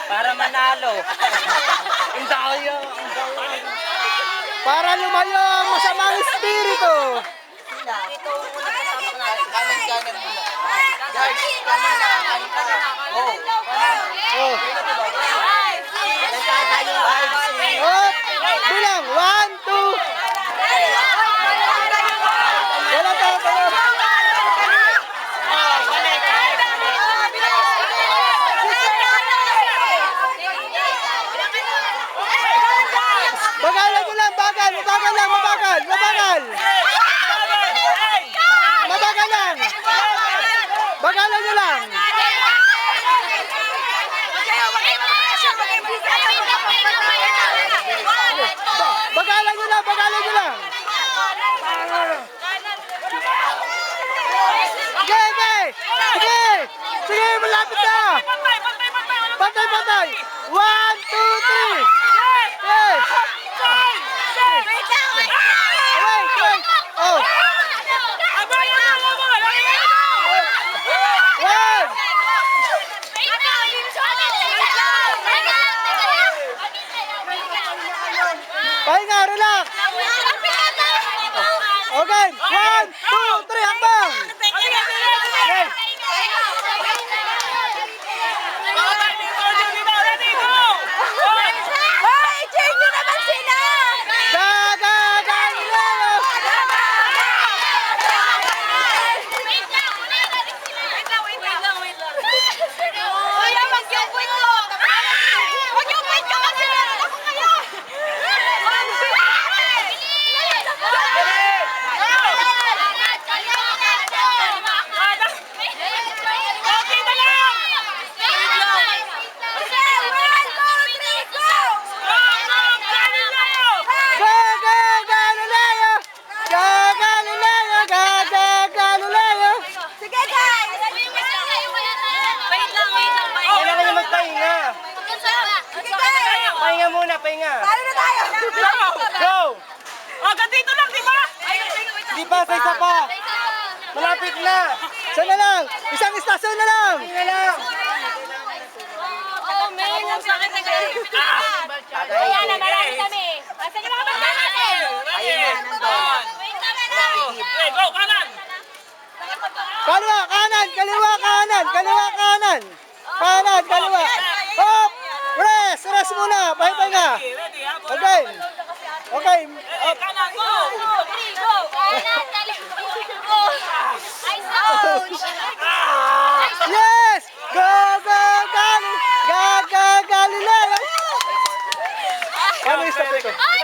Para manalo. Ang daya. Para lumayo ang masamang espiritu. Ito muna kasama natin. Kanan muna. Guys, Oh. Oh. Oh, bilang 1, 2. Wala tayo. Bagalan nyo lang, bagal lang, mabagal. Mabagal lang. Bagalan nyo lang. Bagalan nyo lang. Sige, malapit na. Patay. 1, 2, 3. Wait. Oh. 1. Pahinga, relax. Okay, 1, 2, 3, hakbang. Okay. Pahinga. Talo na tayo! Go! Hanggang dito lang, di ba? Di pa, sa isa pa. Malapit na. Isa na lang. Isang istasyon na lang. Pahinga lang. Oh, man! Ang sakit na kayo! Ayan na, marami kami! Asan yung mga banda natin? Ayun, nandun. Wait naman lang! Okay, go, kanan. Kaliwa, kanan. Kaliwa. Hop! Rest muna. Pahinga. Ready, ha? Okay. Eh, kanan, go! Go! Kanan, kaliwa! Ay, coach! Yes! Galileo! Paano yung stop ito? Ay,